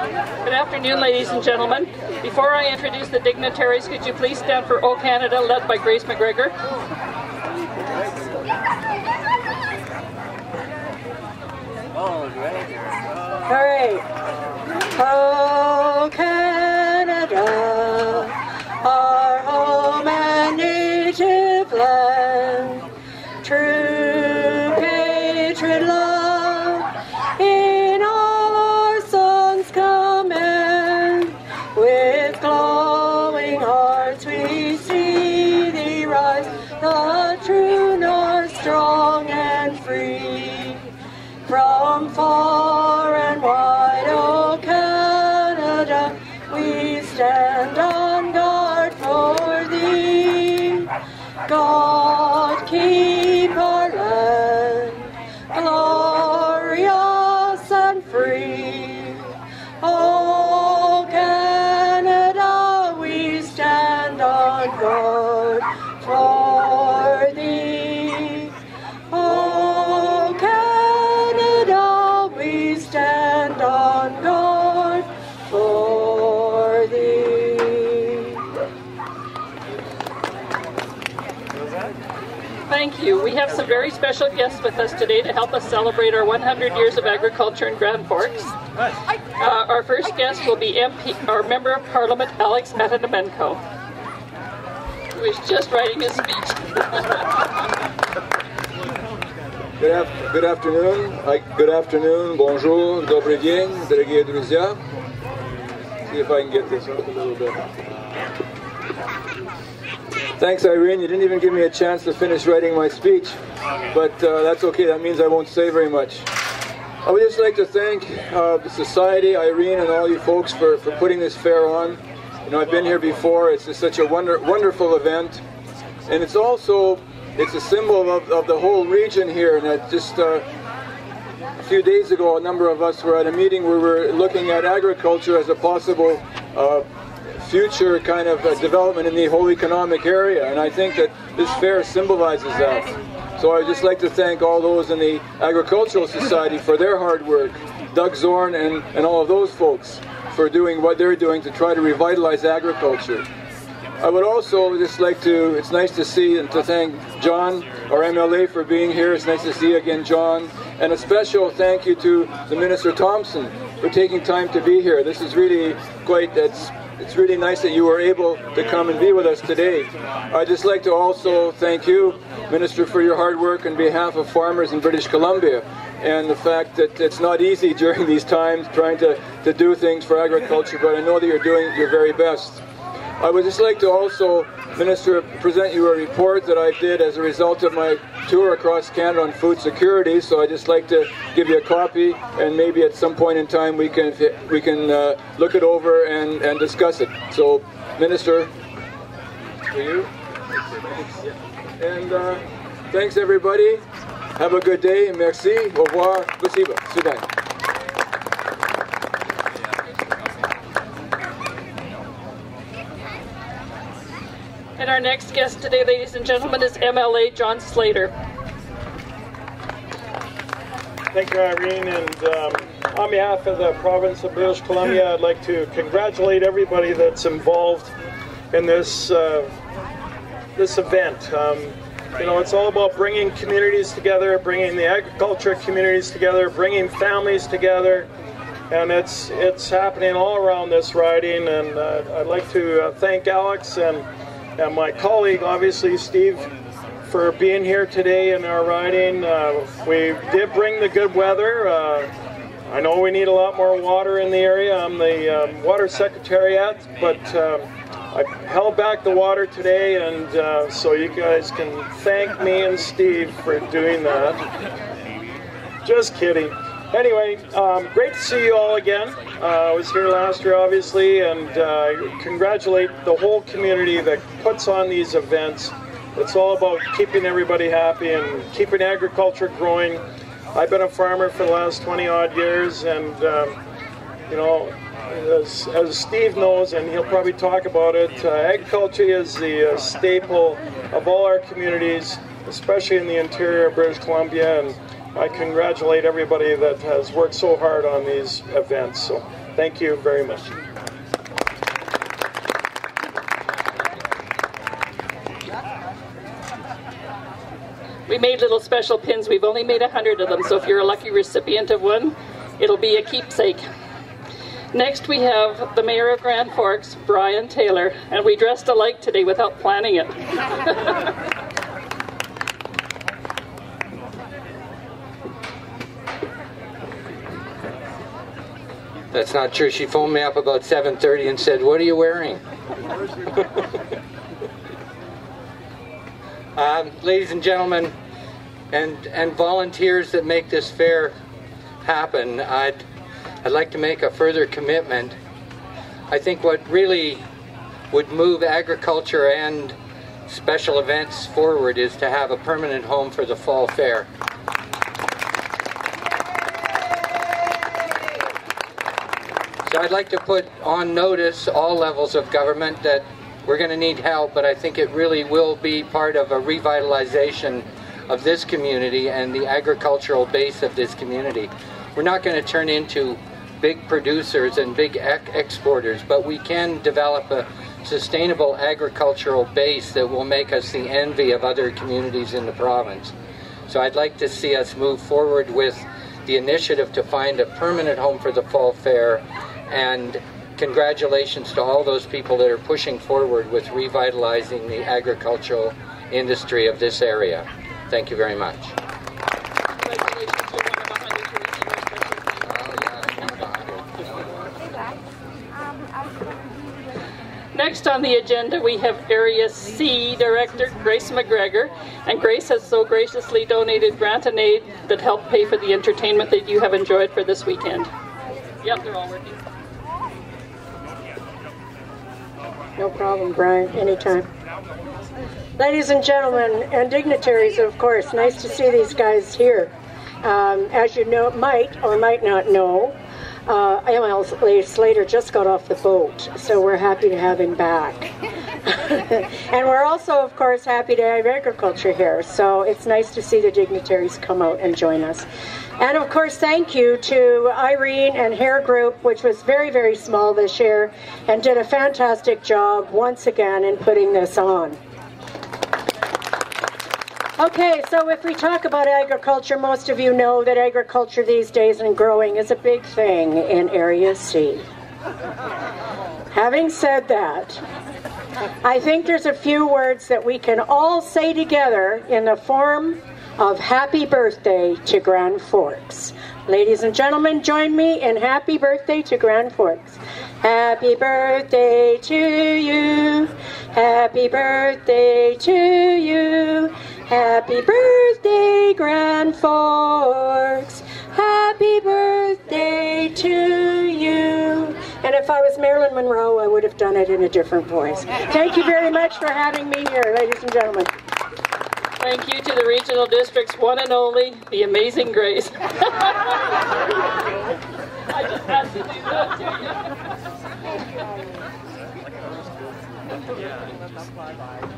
Good afternoon, ladies and gentlemen. Before I introduce the dignitaries, could you please stand for O Canada, led by Grace McGregor? All right. O Canada, our home and native land, true patriot love, in all our songs command. With glowing hearts we see thee rise, the true north, strong and free. From far and wide, O Canada, we stand on guard for thee. God keep our land glorious and free. O Canada, we stand on guard for thee. O Canada, we stand on guard for thee. Thank you. We have some very special guests with us today to help us celebrate our 100 years of agriculture in Grand Forks. Our first guest will be our Member of Parliament, Alex Piccini, who is just writing his speech. Good afternoon. Good afternoon. Bonjour. Добрый день, дорогие друзья. See if I can get this up a little bit. Thanks, Irene. You didn't even give me a chance to finish writing my speech, but that's okay. That means I won't say very much. I would just like to thank the Society, Irene, and all you folks for putting this fair on. You know, I've been here before. It's just such a wonderful event, and it's a symbol of the whole region here. And just a few days ago, a number of us were at a meeting where we were looking at agriculture as a possible future kind of development in the whole economic area, and I think that this fair symbolizes that. So I'd just like to thank all those in the Agricultural Society for their hard work, Doug Zorn and all of those folks for doing what they're doing to try to revitalize agriculture. I would also just like to, it's nice to see and to thank John, our MLA, for being here. It's nice to see you again, John. And a special thank you to the Minister Thompson for taking time to be here. This is really it's really nice that you were able to come and be with us today. I'd just like to also thank you, Minister, for your hard work on behalf of farmers in British Columbia, and the fact that it's not easy during these times trying to do things for agriculture, but I know that you're doing your very best. I would just like to also, Minister, present you a report that I did as a result of my tour across Canada on food security. So I'd just like to give you a copy, and maybe at some point in time we can look it over and discuss it. So, Minister, for you. And thanks everybody. Have a good day. Merci. Au revoir. Спасибо. Свидания. And our next guest today, ladies and gentlemen, is MLA John Slater. Thank you, Irene. And on behalf of the province of British Columbia, I'd like to congratulate everybody that's involved in this event. You know, it's all about bringing communities together, bringing the agriculture communities together, bringing families together. And it's happening all around this riding. And I'd like to thank Alex and my colleague, obviously, Steve, for being here today in our riding. We did bring the good weather. I know we need a lot more water in the area. I'm the Water Secretariat, but I held back the water today, and so you guys can thank me and Steve for doing that. Just kidding. Anyway, great to see you all again. I was here last year, obviously, and congratulate the whole community that puts on these events. It's all about keeping everybody happy and keeping agriculture growing. I've been a farmer for the last 20-odd years, and you know, as Steve knows, and he'll probably talk about it, agriculture is the staple of all our communities, especially in the interior of British Columbia, and I congratulate everybody that has worked so hard on these events. So Thank you very much. We made little special pins. We've only made 100 of them, so if you're a lucky recipient of one, it'll be a keepsake. Next we have the Mayor of Grand Forks, Brian Taylor, and we dressed alike today without planning it. That's not true. She phoned me up about 7:30 and said, "What are you wearing?" Ladies and gentlemen, and volunteers that make this fair happen, I'd like to make a further commitment. I think what really would move agriculture and special events forward is to have a permanent home for the fall fair. So I'd like to put on notice all levels of government that we're going to need help, but I think it really will be part of a revitalization of this community and the agricultural base of this community. We're not going to turn into big producers and big exporters, but we can develop a sustainable agricultural base that will make us the envy of other communities in the province. So I'd like to see us move forward with the initiative to find a permanent home for the fall fair, and congratulations to all those people that are pushing forward with revitalizing the agricultural industry of this area. Thank you very much. Next on the agenda we have Area C Director Grace McGregor, and Grace has so graciously donated grant and aid that helped pay for the entertainment that you have enjoyed for this weekend. Yep, they're all working. No problem, Brian. Anytime. Ladies and gentlemen, and dignitaries, of course, nice to see these guys here. As you know, might or might not know, MLA Slater just got off the boat, so we're happy to have him back. And we're also, of course, happy to have agriculture here, so it's nice to see the dignitaries come out and join us. And of course, thank you to Irene and Hair Group, which was very, very small this year, and did a fantastic job once again in putting this on. Okay, so if we talk about agriculture, most of you know that agriculture these days and growing is a big thing in Area C. Having said that, I think there's a few words that we can all say together in the form of happy birthday to Grand Forks. Ladies and gentlemen, join me in happy birthday to Grand Forks. Happy birthday to you. Happy birthday to you. Happy birthday, Grand Forks. Happy birthday to you. And if I was Marilyn Monroe, I would have done it in a different voice. Thank you very much for having me here, ladies and gentlemen. Thank you to the Regional District's one and only, the amazing Grace. I just had to do that to you.